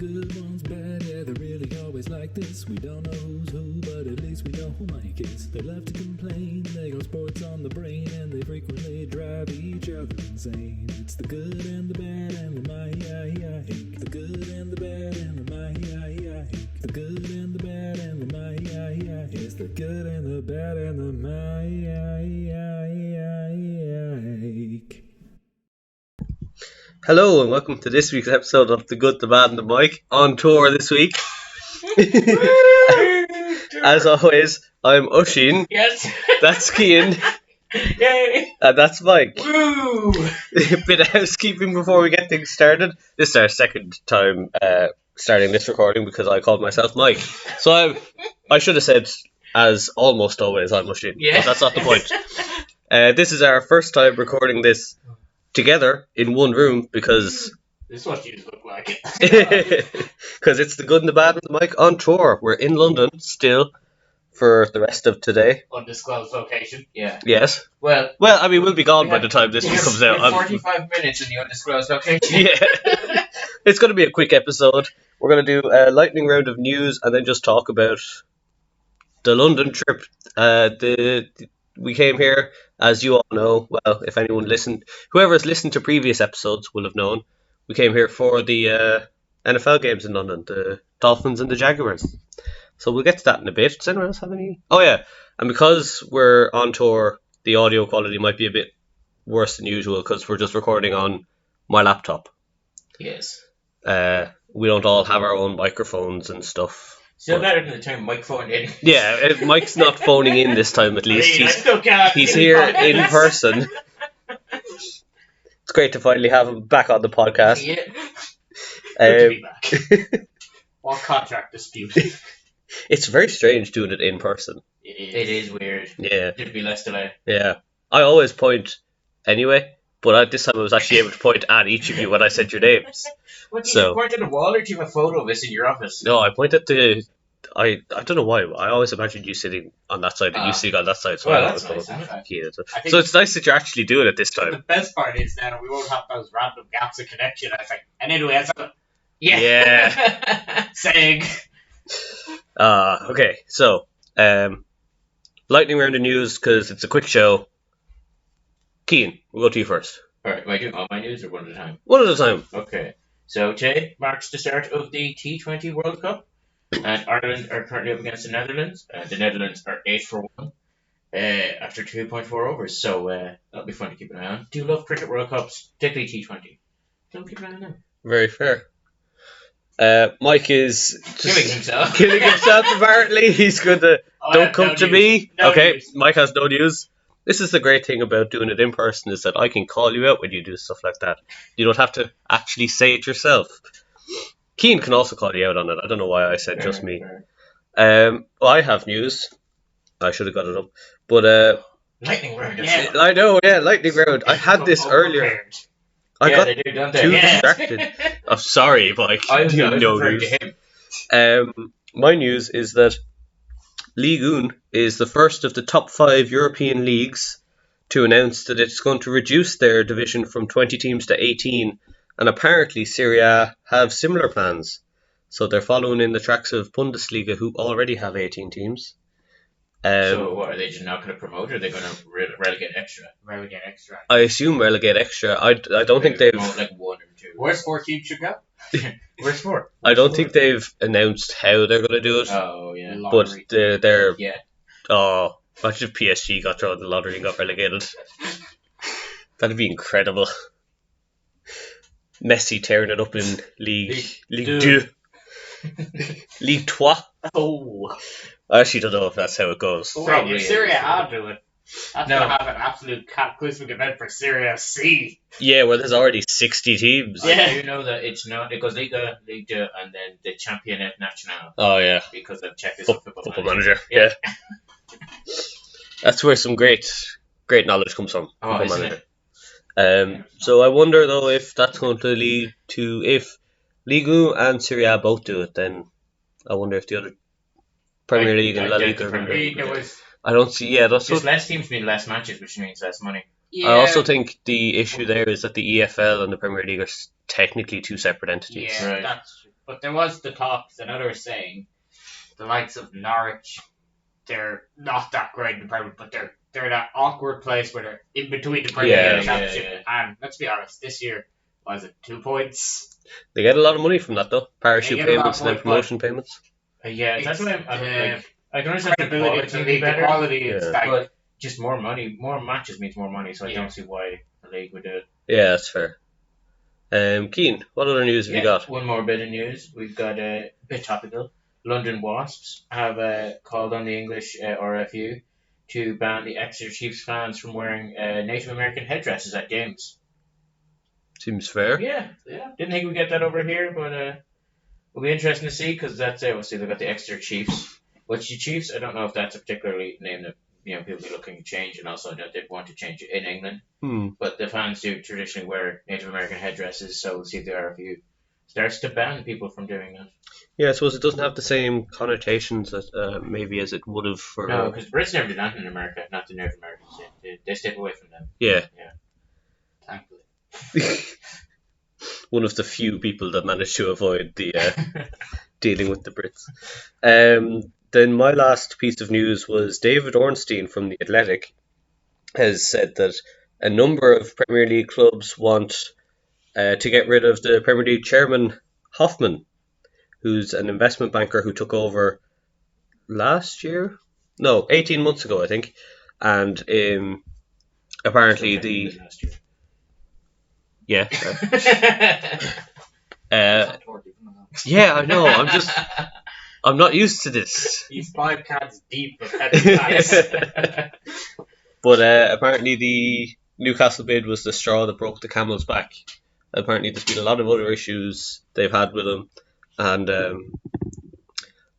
good ones bad, yeah, they're really always like this. We don't know who's who, but at least we know who Mike is. They love to complain, they got sports on the brain, and they frequently drive each other insane. It's the good and the bad and the my-I-I-hake. The good and the bad and the my-I-I-hake. The good and the bad and the my-I-I-hake. It's the good and the bad and the my-I-I-I-hake. Hello and welcome to this week's episode of The Good, The Bad and The Mike, on tour this week. As always, I'm Oisín. Yes. That's Cian. Yay. And that's Mike. Woo. A bit of housekeeping before we get things started. This is our second time starting this recording because I called myself Mike. So I should have said, as almost always, I'm Oisín. Yeah. But that's not the point. This is our first time recording this together in one room because This is what you look like. because it's The Good and the Bad and the Mike on tour. We're in London still for the rest of today. Undisclosed location. Yeah. Yes. Well, I mean, we'll be gone by the time this one comes out. 45 minutes in the undisclosed location. Yeah. It's going to be a quick episode. We're going to do a lightning round of news and then just talk about the London trip. We came here, as you all know, well, if anyone listened, whoever's listened to previous episodes will have known, we came here for the NFL games in London, the Dolphins and the Jaguars. So we'll get to that in a bit. Does anyone else have any? Oh yeah, and because we're on tour, the audio quality might be a bit worse than usual because we're just recording on my laptop. Yes. We don't all have our own microphones and stuff. Still better than the term microphone in. Yeah, Mike's not phoning in this time at least. I still can't. He's here in person. It's great to finally have him back on the podcast. Yeah. Good to be back. What contract dispute? It's very strange doing it in person. It is weird. Yeah. There'd be less delay. Yeah. I always point anyway, but at this time I was actually able to point at each of you when I said your names. What, do you point at the wall or do you have a photo of us in your office? No, I pointed to... I don't know why. I always imagined you sitting on that side and you sitting on that side. So well, I that's nice. So it's nice that you're actually doing it this time. The best part is now we won't have those random gaps of connection. I think. And anyway, that's yeah. Yeah. Saying. Okay, so lightning round of news because it's a quick show. Cian, we'll go to you first. Alright, am I doing all my news or one at a time? One at a time. Okay. So today marks the start of the T20 World Cup. And Ireland are currently up against the Netherlands. The Netherlands are 8-1 after 2.4 overs. So that'll be fun to keep an eye on. Do love Cricket World Cups, particularly T20. Don't keep an eye on them. Very fair. Mike is Killing himself. Killing himself, apparently. He's going to... Don't come to me. No okay, news. Mike has no news. This is the great thing about doing it in person is that I can call you out when you do stuff like that. You don't have to actually say it yourself. Cian can also call you out on it. I don't know why I said just me. Well, I have news. I should have got it up. But, Lightning round. yeah. I know, yeah, lightning round. I had this earlier. I got they do, don't they? too Yeah. distracted. Oh, sorry, Mike. I was No referring news. to him. My news is that Ligue 1 is the first of the top 5 European leagues to announce that it's going to reduce their division from 20 teams to 18, and apparently Serie A have similar plans. So they're following in the tracks of Bundesliga, who already have 18 teams. So what, are they just not going to promote, or are they going to relegate extra? Relegate extra. I assume relegate extra. I don't think they've... Promote like 1 or 2. Where's 4 teams should go? Where's 4? I don't think they've announced how they're going to do it. Oh, yeah. But they're Yeah. Oh, imagine if PSG got thrown in the lottery and got relegated. That'd be incredible. Messi tearing it up in Ligue 2. Ligue 3. Oh. I actually don't know if that's how it goes. Probably If Serie A do it, that's No. going to have an absolute cataclysmic event for Serie C. Yeah, well, there's already 60 teams. Yeah. I do know that it's not. It goes Liga, Ligue 2, and then the Championnat National Oh, yeah. because of Czech Football manager. Yeah. That's where some great knowledge comes from. Oh, Football isn't manager. it? So I wonder, though, if that's going to lead to... If Ligue 1 and Serie A both do it, then I wonder if the other Premier League and La Liga... There was I don't see... Yeah, that's Just less teams mean less matches, which means less money. Yeah. I also think the issue there is that the EFL and the Premier League are technically two separate entities. Yeah, Right. that's But there was the talks, and others saying the likes of Norwich, they're not that great in the Premier, but they're that awkward place where they're in between the Premier Yeah, and the yeah, Championship. And let's be honest, this year was it 2 points? They get a lot of money from that though. Parachute They get a lot payments of and then money, promotion payments. Yeah, that's It's why I can understand the credibility quality to the would be league, the better, quality is Yeah. stagnant. but just more money, more matches means more money, so I Yeah. don't see why the league would do it. Yeah, that's fair. Keane, what other news have you got? One more bit of news. We've got a bit topical. London Wasps have called on the English RFU to ban the Exeter Chiefs fans from wearing Native American headdresses at games. Seems fair. Yeah. Didn't think we'd get that over here, but it'll be interesting to see because that's we'll see. They've got the Exeter Chiefs. Which the Chiefs? I don't know if that's a particularly name that people be looking to change, and also that they'd want to change it in England. But the fans do traditionally wear Native American headdresses, so we'll see if the RFU starts to ban people from doing that. Yeah, I suppose it doesn't have the same connotations that maybe as it would have for. No, because Brits never did that in America, not the Native Americans. They step away from them. Yeah. Thankfully. One of the few people that managed to avoid the dealing with the Brits. Then my last piece of news was David Ornstein from The Athletic has said that a number of Premier League clubs want to get rid of the Premier League chairman, Hoffman, who's an investment banker who took over last year? No, 18 months ago, I think. And apparently the... Yeah. Yeah, I know. I'm not used to this. He's 5 cans deep of heavy packs. But apparently the Newcastle bid was the straw that broke the camel's back. Apparently there's been a lot of other issues they've had with him. And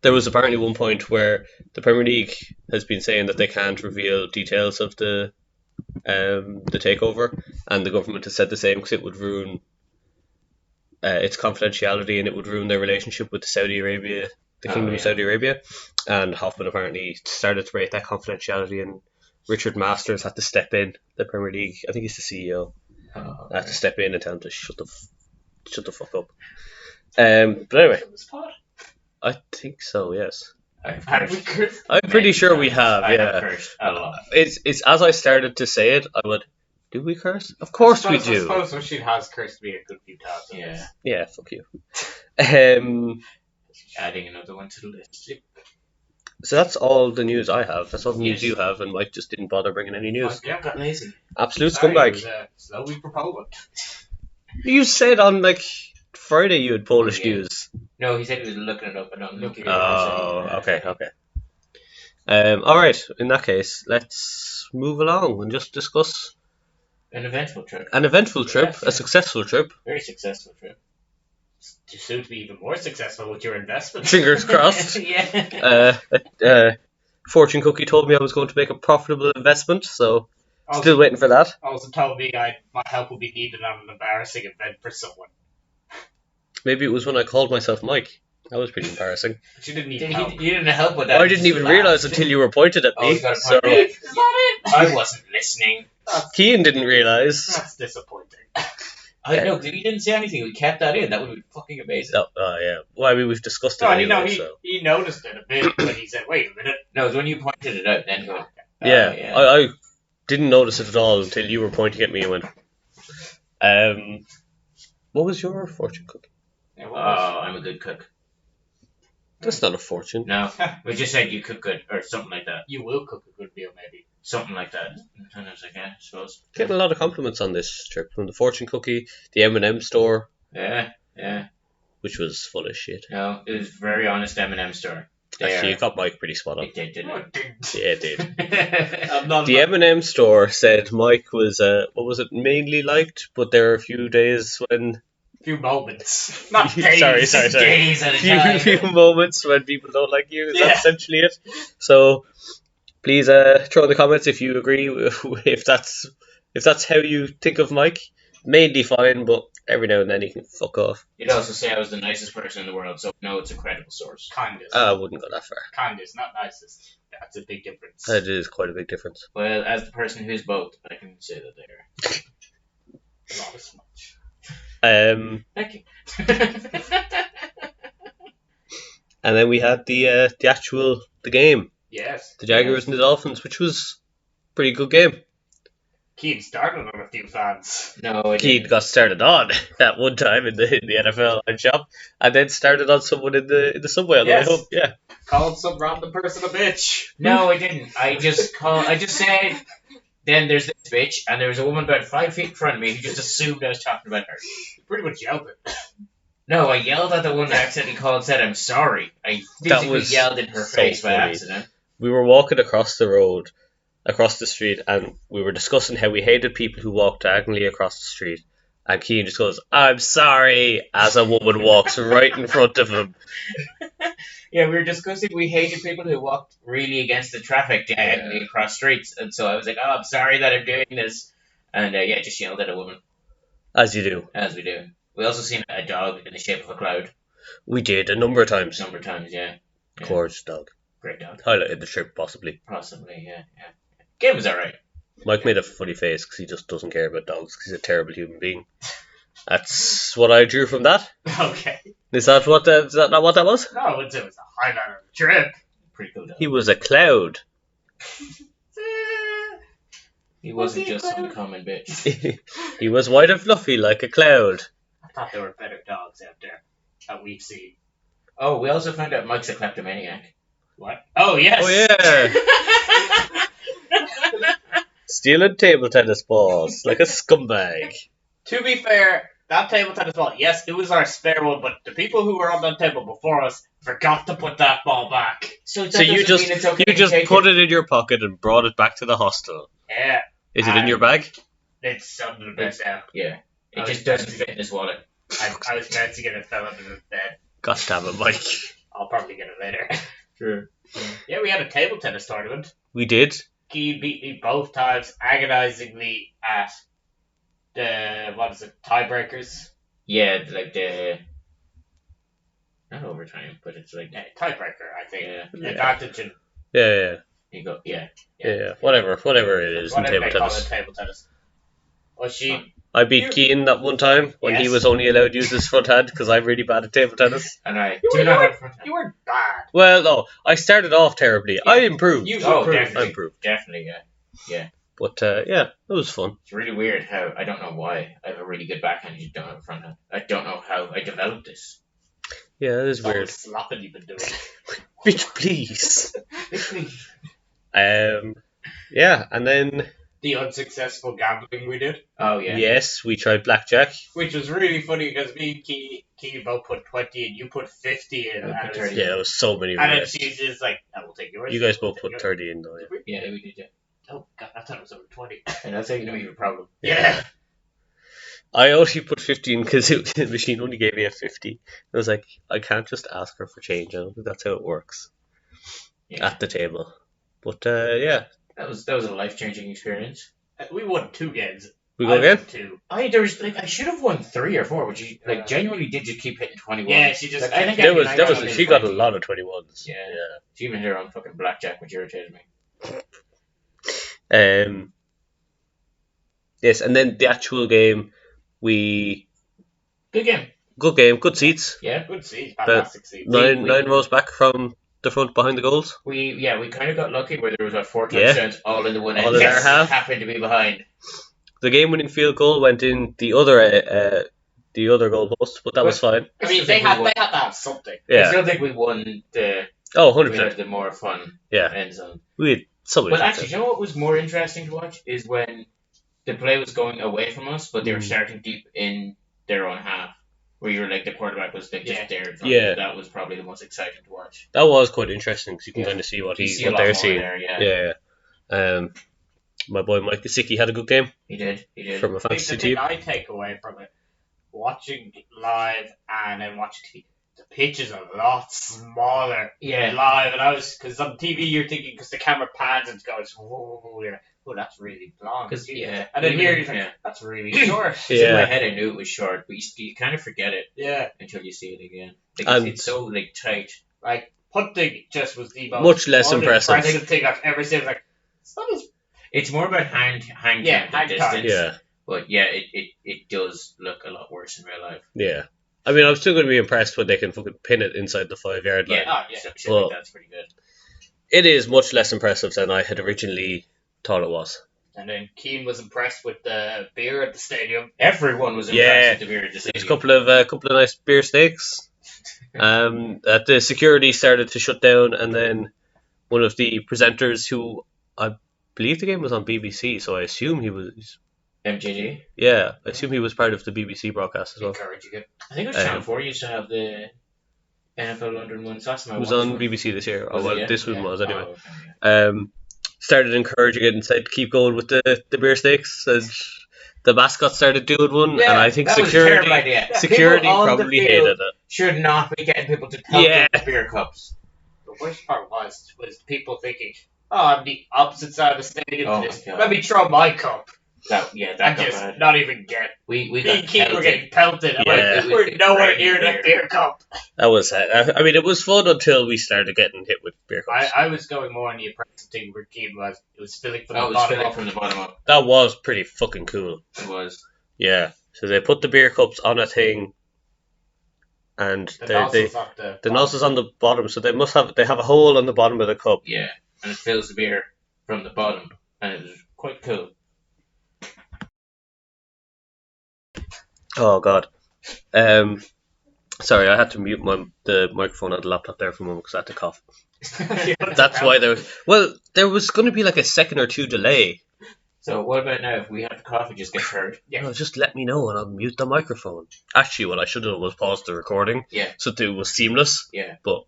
there was apparently one point where the Premier League has been saying that they can't reveal details of the takeover. And the government has said the same because it would ruin its confidentiality and it would ruin their relationship with the Kingdom of Saudi Arabia. And Hoffman apparently started to break that confidentiality, and Richard Masters had to step in, the Premier League. I think he's the CEO. Had to step in and tell him to shut the fuck up. But anyway, I think so. Yes, I'm pretty sure we have. Yeah, cursed a lot. it's as I started to say it, I would. Do we curse? Of course we I do. suppose Rashid has cursed me a good few times. Yeah, fuck you. Adding another one to the list. So that's all the news I have. That's all the news Yes. you have, and Mike just didn't bother bringing any news. Yeah, Got lazy. Absolute sorry, scumbag. it was a slow week for Poland. You said on Friday you had Polish Yeah. news. No, he said he was looking it up. I don't look at it. Oh, okay. All right. In that case, let's move along and just discuss An eventful trip. an eventful trip, Yes, a yeah. successful trip. Very successful trip. Soon to be even more successful with your investment. Fingers crossed. Yeah. Fortune cookie told me I was going to make a profitable investment, so Also, still waiting for that. also told me my help will be needed on an embarrassing event for someone. Maybe it was when I called myself Mike. That was pretty embarrassing. But you didn't need You help. didn't help with that. I didn't even realise until you were pointed at Oh, me. you got a So point. Is that it? I wasn't listening. Keane didn't realise. That's disappointing. I know, because if he didn't say anything, we kept that in. That would be fucking amazing. Oh, yeah. Well, I mean, we've discussed it No, anyway, so. he noticed it a bit when he said, "Wait a minute." No, it was when you pointed it out, then he went, Yeah, I didn't notice it at all until you were pointing at me and went, what was your fortune cookie? Yeah, oh, well, I'm a good cook. That's not a fortune. No, we just said you cook good, or something like that. you will cook a good meal, maybe. Something like that. And I was like, yeah, I suppose. Getting a lot of compliments on this trip from the fortune cookie, the M&M store, Yeah. which was full of shit. No, it was very honest M&M store. Actually, you got Mike pretty spot on. It did, No, didn't it didn't. Yeah, it did. it? I'm not. The M&M store said Mike was, what was it, mainly liked, but there were a few days when... few moments, not days. Sorry. Days at a time. few moments when people don't like you. Is Yeah. that essentially it? So please throw in the comments if you agree, if that's how you think of Mike. Mainly fine, but every now and then he can fuck off. You'd also say I was the nicest person in the world, so no, it's a credible source. Kindest. I wouldn't go that far. Kindest, not nicest. That's a big difference. That is quite a big difference. Well, as the person who's both, I can say that they are. Not as much. Thank you. And then we had the game, Yes. the Jaguars and the Dolphins, which was a pretty good game. Keane started on a few fans. No, I Keane didn't. got started on at one time in the NFL line shop, and then started on someone in the subway on Yes. the way home. Yeah, Called some random person a bitch. No, I didn't. I just said. Then there's this bitch, and there was a woman about 5 feet in front of me who just assumed I was talking about her. You pretty much yelled it. No, I yelled at the one I accidentally called and said I'm sorry. I That physically was yelled in her so face by funny. accident. we were walking across the street, and we were discussing how we hated people who walk diagonally across the street. And Keane just goes, "I'm sorry," as a woman walks right in front of him. Yeah, we were discussing we hated people who walked really against the traffic diagonally across streets, and so I was like, "Oh, I'm sorry that I'm doing this," and just yelled at a woman, As you do. as we do. We also seen a dog in the shape of a cloud We did a number of times. a number of times. Yeah, Gorgeous dog. great dog, Highlighted the trip, possibly. possibly. Yeah. Game was alright. Mike made a funny face because he just doesn't care about dogs because he's a terrible human being. That's what I drew from that. Okay. Is that not what that was? No, I wouldn't say it was the highlight of the trip. Pretty cool dog. He was a cloud. He wasn't just some common bitch. He was white and fluffy like a cloud. I thought there were better dogs out there that we've seen. Oh, we also found out Mike's a kleptomaniac. What? Oh, yes. Oh yeah, stealing table tennis balls like a scumbag. To be fair, that table tennis ball, yes, it was our spare one, but the people who were on that table before us forgot to put that ball back. So You just put it in your pocket and brought it back to the hostel. Yeah, Is it in your bag? it's under the bed now. Yeah. It I just was- doesn't fit in his wallet. I was bouncing it and it fell under the bed. God damn it, Mike. I'll probably get it later. Sure. Yeah, we had a table tennis tournament. We did. He beat me both times agonizingly at the, tiebreakers? Yeah, like the not overtime, but it's like Yeah, tiebreaker, I think. Yeah. Advantage and Yeah. you go Whatever it is in whatever table they call tennis. it, table tennis. Well, she... I beat Keane that one time when he Yes. was only allowed to use his front hand because I'm really bad at table tennis. and I You do were not right. have front hand. You weren't bad. Well, no, I started off terribly. I improved. You Oh, improved. I definitely. improved. Definitely, yeah. But it was fun. It's really weird how I don't know why I have a really good backhand, you don't have a front hand. I don't know how I developed this. Yeah, it is All the weird. slapping you've been doing. Bitch, please. Yeah, and then The unsuccessful gambling we did, Oh yeah. yes, we tried blackjack. which was really funny because me and Key both put 20 and you put 50 in. I put And, 30. Yeah, there was so many. and then roulette. she's just like, I will take yours. You guys I'll both take put yours. 30 in though. Did we? Yeah, we did. Yeah. Oh, God, I thought it was over 20. And that's how you know you have a problem. Yeah. I only put 15 because the machine only gave me a 50. I was like, I can't just ask her for change. I don't think that's how it works Yeah. at the table. But yeah, That was a life changing experience. We won 2 games. we go I again. won 2. I should have won 3 or 4, but you Yeah. genuinely did just keep hitting 21. Yeah, she just. I think There was I there got was it she in got a 20. lot of 21s. Yeah. She even hit her own fucking blackjack, which irritated me. Yes, and then the actual game, Good game. good game, good seats. Yeah. Good seats, fantastic seats. Nine rows back from the front behind the goals. We kind of got lucky where there was about 4 Yeah. touchdowns all in the one end. All in our half. Happened to be behind. The game-winning field goal went in the other goal post, but that was fine. I mean, they had to have something. I Yeah. still think we won the. Oh, We 100%. had the more fun Yeah. end zone. We had so many. But actually, you know what was more interesting to watch is when the play was going away from us, but they were starting deep in their own half, where you were like the quarterback was like just Yeah. there. In front. Yeah. That was probably the most exciting to watch. That was quite interesting because you can Yeah. kind of see what You see a what lot they're more seeing. there. Yeah. Yeah. My boy Mike Gesicki had a good game He did. from a I think fantasy the thing team. I take away from it, watching live and then watching TV, the pitch is a lot smaller Yeah. live. And because on TV you're thinking, because the camera pans and goes, whoa, you're like, oh, that's really long. 'Cause, yeah. And then Even- here you're like, yeah. that's really short. In my Yeah. head, I knew it was short, but you kind of forget it Yeah, until you see it again. Like, And- it's so like tight. like punting just was the most Much less impressive. unimpressive thing I've ever seen. Like, it's not as It's more about hand Yeah, count and hand count. distance. Yeah. But yeah, it does look a lot worse in real life. Yeah. I mean, I'm still going to be impressed when they can fucking pin it inside the 5-yard line. Yeah, Well, that's pretty good. It is much less impressive than I had originally thought it was. And then Keane was impressed with the beer at the stadium. Everyone was impressed with the beer at the There's stadium. a couple of nice beer steaks. That the security started to shut down, and then one of the presenters, who I believe the game was on BBC, so I assume he was. MJD. Yeah, I assume he was part of the BBC broadcast as well. Encouraging it. I think it was Channel 4 used to have the NFL London one. Last time I It was watched on one. BBC this year. Was it, yeah? This one Yeah. was anyway. Oh, okay, yeah. Started encouraging it and said to keep going with the beer steaks, and the mascot started doing one, and I think that was a terrible security idea. security People on the probably field hated it. should not be getting people to pelt Yeah. them with beer cups. The worst part was people thinking, "Oh, I'm the opposite side of the stadium Oh to my this. God. Let me throw my cup." That And got just bad. not even get. We Me got and Keane were pelted. getting pelted. I'm Yeah. like, we're nowhere Right near in that beer. beer cup. That was I mean, it was fun until we started getting hit with beer cups. I was going more on the impressive thing where Keane was. It was spilling from I the was bottom filling up. from the bottom up. That was pretty fucking cool. It was. Yeah. So they put the beer cups on a thing, and The the nozzles off the nozzle's on the bottom, so they have a hole on the bottom of the cup. Yeah. And it fills the beer from the bottom. And it was quite cool. Oh god. Sorry, I had to mute the microphone on the laptop there for a moment because I had to cough. That's why there was going to be like a second or two delay. So what about now if we have the coffee just gets heard? Yeah. No, just let me know and I'll mute the microphone. Actually, what I should have done was pause the recording. Yeah. So that it was seamless. Yeah. But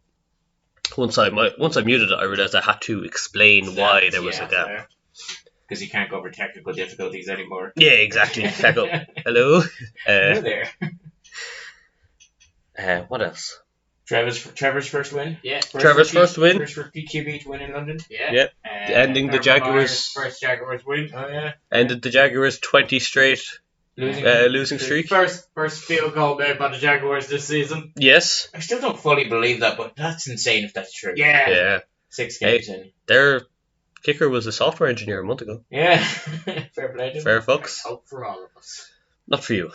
once I muted it, I realized I had to explain why there was a gap. Because you can't go over technical difficulties anymore. Yeah, exactly. Heck up. Hello. Hello there. What else? Trevor's first win. Yeah. Trevor's first win. First rookie QB to win in London. Yeah. Yep. Ending the Urban Jaguars. Meyer's first Jaguars win. Oh yeah. Ended the Jaguars' 20 straight losing streak. First field goal made by the Jaguars this season. Yes. I still don't fully believe that, but that's insane if that's true. Yeah. Yeah. 6 games in. Their kicker was a software engineer a month ago. Yeah. Fair play to him. Fair fucks. Hope for all of us. Not for you.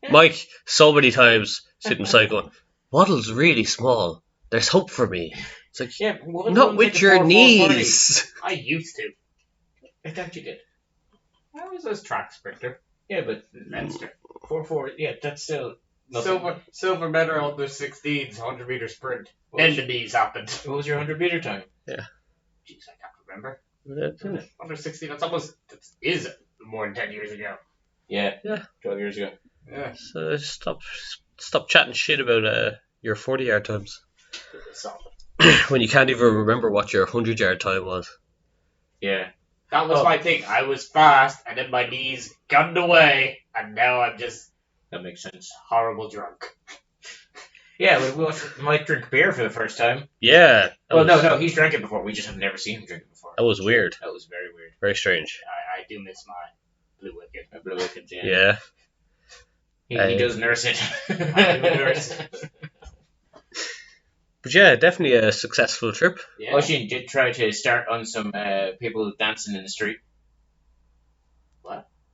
Mike, so many times sitting beside going, Waddle's really small. There's hope for me. It's like, Yeah, well, not with your 4-4-40. knees. I used to. I thought you did. I was a track sprinter. Yeah, but Leinster. 4-4. Yeah, that's still nothing. Silver medal under 16s, 100 meter sprint. What Then was, the knees happened. what was your 100 meter time? Jeez, I can't remember. Under 16, that is more than 10 years ago. Yeah. Yeah. 12 years ago. Yeah. So stop chatting shit about your 40-yard times Solid. when you can't even remember what your 100-yard time was. Yeah. That was my thing. I was fast, and then my knees gunned away, and now I'm just That makes sense. horrible drunk. Yeah, we watched Mike drink beer for the first time. Yeah. No, he's drank it before. We just have never seen him drink it before. That was weird. That was very weird. Very strange. I do miss my Blue Wicket. I blew it, yeah. Yeah. He does nurse it. I do nurse it. But yeah, definitely a successful trip. Yeah. Oisin did try to start on some people dancing in the street.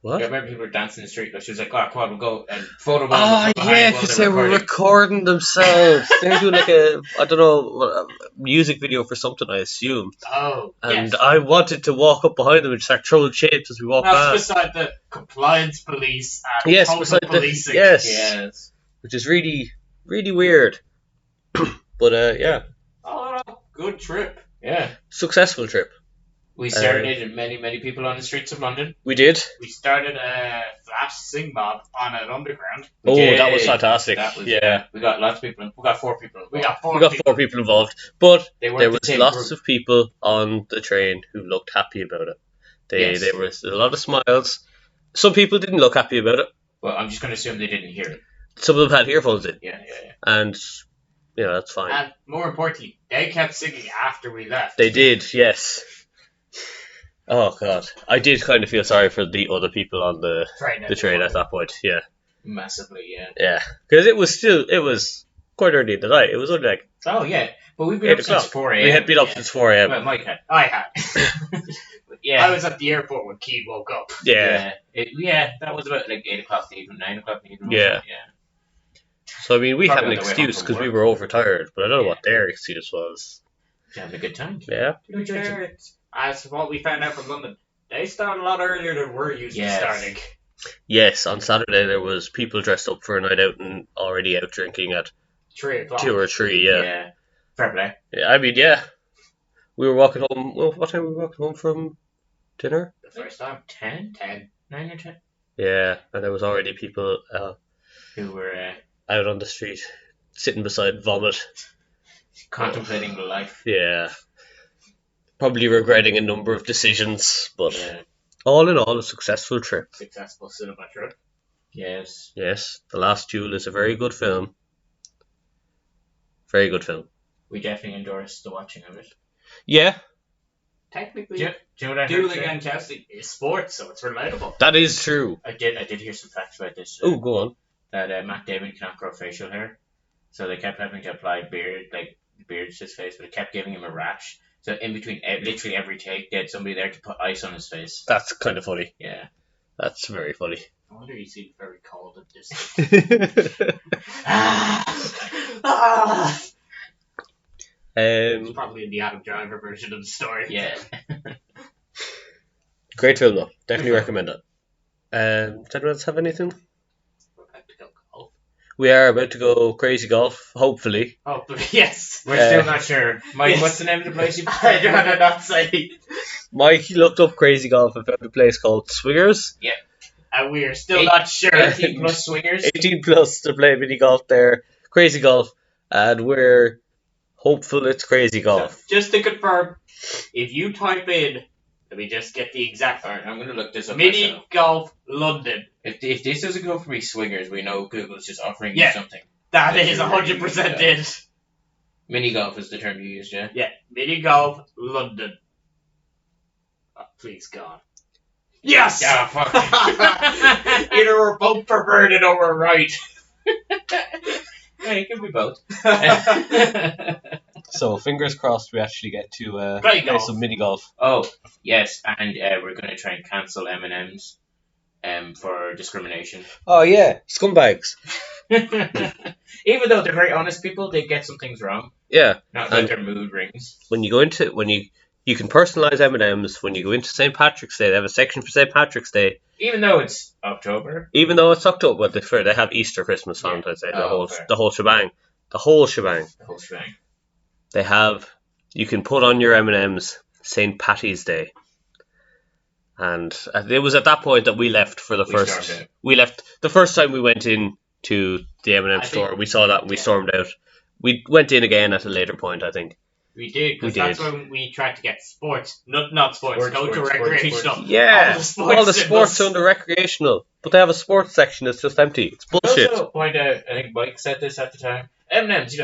What? I remember people were dancing in the street. Like she was like, "Oh, come on, we'll go and photo." Oh, yeah, because they were recording themselves. They were doing like a music video for something, I assume. Oh, And yes. I wanted to walk up behind them and start throwing shapes as we walked That's past. beside the compliance police and Yes, total beside the policing. yes, Yes. which is really, really weird. But yeah, Oh, good trip. Yeah. successful trip. We serenaded many people on the streets of London. We did. We started a flash sing mob on an underground. We Oh, did. that was fantastic. That was, yeah. We got lots of people. We got 4 people. We got four We got people. 4 people involved, but They weren't there the was same lots group. of people on the train who looked happy about it. Yes. There was a lot of smiles. Some people didn't look happy about it. Well, I'm just going to assume they didn't hear it. Some of them had earphones in, Yeah. and that's fine. And more importantly, they kept singing after we left. They did, yes. Oh god, I did kind of feel sorry for the other people on the train at that point. Yeah, Massively, yeah. yeah, because it was quite early in the night. It was only like Oh, yeah. But we've been 8 up since o'clock. 4 a.m. We had been up since 4 a.m. Well, Mike had. I had. But yeah. I was at the airport when Keane woke up. Yeah. Yeah, that was about like 8 o'clock in the evening, 9 o'clock in the evening. Yeah. Yeah. So I mean, we had Probably an on the way home excuse from because we work. were overtired, but I don't know Yeah. what their excuse was. Having a good time. Yeah. To be fair, as what we found out from London, they start a lot earlier than we're used to Yes. starting. Yes, on Saturday there was people dressed up for a night out and already out drinking at 3 o'clock. 2 or 3. Yeah. Fair play. Yeah, I mean, yeah. We were walking home. Well, what time were we walking home from dinner? The first time. 10? 10. 9 or 10? Yeah, and there was already people Who were out on the street sitting beside vomit. contemplating life. Yeah. Probably regretting a number of decisions, but Yeah. all in all, a successful trip. Successful cinema trip. Yes. Yes, The Last Duel is a very good film. Very good film. We definitely endorse the watching of it. Yeah, Technically, Do you know what I Duel heard today? against Chelsea is sports, so it's relatable. that is true. I did hear some facts about this. Oh, go on. That Matt Damon cannot grow facial hair, so they kept having to apply beard to his face, but it kept giving him a rash. So in between literally every take, they had somebody there to put ice on his face. That's kind of funny. Yeah. That's very funny. I wonder he seemed very cold at this. It's probably in the Adam Driver version of the story. Yeah. Great film though. Definitely recommend it. Does anyone else have anything? We're about to go golf. We are about to go crazy golf, hopefully. Oh, but yes. We're still not sure. Mike, Yes. what's the name of the place you I'd rather not say. Mike looked up crazy golf and found a place called Swingers. And we are still not sure. 18 plus swingers? 18 plus to play mini golf there. Crazy golf. And we're hopeful it's crazy golf. Just to confirm, if you type in, let me just get the exact Alright, I'm gonna look this up Mini myself. Golf London. If this doesn't go for me swingers, we know Google's just offering Yeah. you something. That That's is a 100% really it. Mini golf is the term you used, yeah? Yeah, Mini Golf London. Oh, please God. Yes! Yeah, fuck. Either we're both perverted or we're right. Yeah, it can be both. So fingers crossed we actually get to Play play golf. some mini golf. Oh, yes, and we're going to try and cancel M&M's for discrimination. Oh yeah, scumbags. Even though they're very honest people, they get some things wrong. Yeah, Not And- like their mood rings. when you can personalize M&Ms when you go into St. Patrick's Day. They have a section for St. Patrick's Day, Even though it's October. even though it's October. Well, they have Easter, Christmas, Valentine's Day, Oh, fair. the whole shebang. The whole shebang. The whole shebang. They have. You can put on your M&Ms St. Patty's Day. And it was at that point that we left for the We first. stormed out. We left the first time we went in to the M&M I store. think- We saw that and we stormed out. We went in again at a later point, I think. We did, because We that's did. when we tried to get sports. Not sports, Sports, go to sports, recreational. sports. Yeah, All the sports sports symbols. under recreational, but they have a sports section. It's just empty. It's bullshit. Also point out, I think Mike said this at the time. M&M's,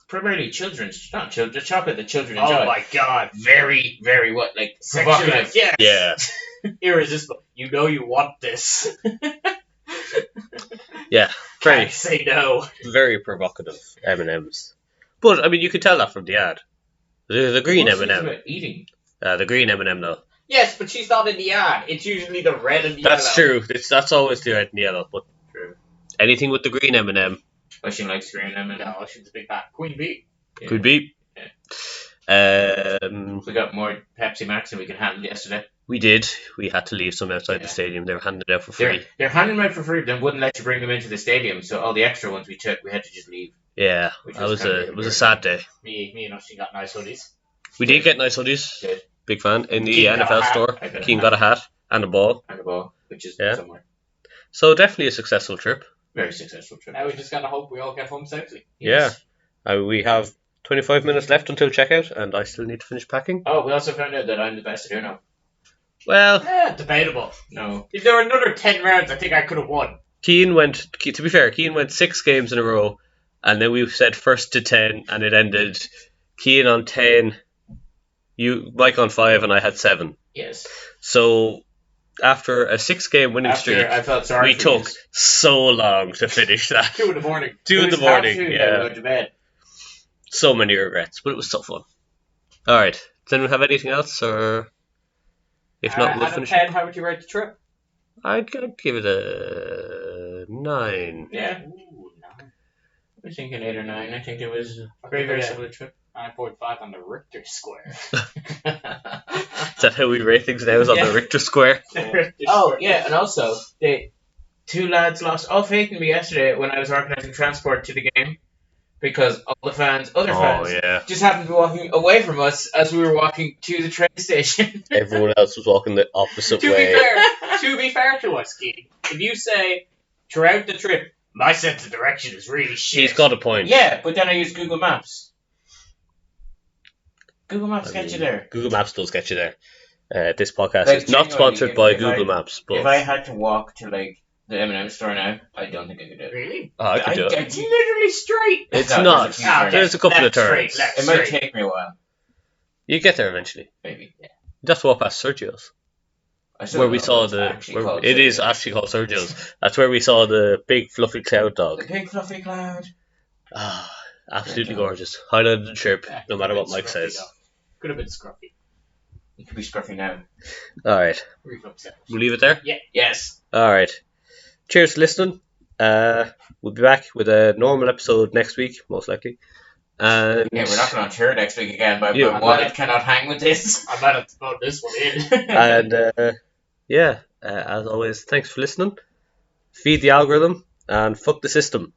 primarily children's, not children, the chocolate that children enjoy. Oh my God. Very, very what, like provocative. Sexualized. Yes. Yeah, Irresistible. You know you want this. yeah, very, Can't say no. very provocative M&Ms. But I mean, you could tell that from the ad. The green What's this M&M, about eating? the green M&M though. Yes, but she's not in the ad. It's usually the red and That's yellow. true. That's always the red and yellow. But True. anything with the green M&M Oh, she likes green M&M. No, she's a big fan. Queen Bee. Yeah. could be. We got more Pepsi Max than we could handle yesterday. We did. We had to leave some outside the Yeah. stadium. They were handed out for free. They're handing them out for free, but then wouldn't let you bring them into the stadium. So all the extra ones we took, we had to just leave. Yeah, Which that was was kind of it was a weird. sad day. Me and she got nice hoodies. We did get nice hoodies. Did. Big fan in the Keane got a NFL hat. store. I got a Keane hat. got a hat and a ball. And a ball, which is Yeah. somewhere. So definitely a successful trip. Very successful trip. Now we just gotta hope we all get home safely. Yes. We have 25 minutes left until checkout, and I still need to finish packing. Oh, we also found out that I'm the best at Uno. Well, Debatable. No. If there were another 10 rounds, I think I could have won. Keane went. To be fair, Keane went 6 games in a row, and then we said first to 10, and it ended Keane on 10, Mike on 5, and I had 7. Yes. So after a 6-game winning streak, After I felt sorry we for took yous. so long to finish that. 2 in the morning. 2 in It the was half morning, 2 now, yeah. we went to bed. So many regrets, but it was so fun. All right, does anyone have anything else, or if not, we'll out of finish. 10, how would you rate the trip? I'd give it a 9. Yeah. Ooh. was thinking 8 or 9. I think it was a Okay, very yeah. similar trip. 9.5 on the Richter square. Is that how we rate things now? Is on Yeah. the Richter square? Oh, yeah, and also, the 2 lads lost all faith in me yesterday when I was organising transport to the game because all the fans, other Oh fans, yeah. just happened to be walking away from us as we were walking to the train station. Everyone else was walking the opposite To way. be fair to us, Keith, if you say throughout the trip, my sense of direction is really shit. He's got a point. Yeah, but then I used Google Maps. Google Maps I gets you mean, there. Google Maps does get you there. This podcast Like, is not genuinely, sponsored if- by if Google I- Maps, but If I had to walk to like the M&M store now, I don't think I could do it. Really? I could do it. It's literally straight. It's No, not. there's a few turns. There's a couple of Left, straight, turns. left. It might Straight. take me a while, You get there eventually. maybe. You have to walk past Sergio's, I still where don't we know saw if it's actually the. called It is Sergio's. actually called Sergio's. That's where we saw the big fluffy cloud The dog. big fluffy cloud. Ah, absolutely Great dog. gorgeous. Highlight of the trip, Yeah, no matter could what have been Mike scruffy, says. though. Could have been scruffy. It could be scruffy now. All right, Reflux cells. we'll leave it there. Yes. All right. Cheers for listening. We'll be back with a normal episode next week, most likely. And Yeah, we're not going on tour next week again. My Yeah, wallet cannot hang with this. I'm mad at about this one in. and yeah, as always, thanks for listening. Feed the algorithm and fuck the system.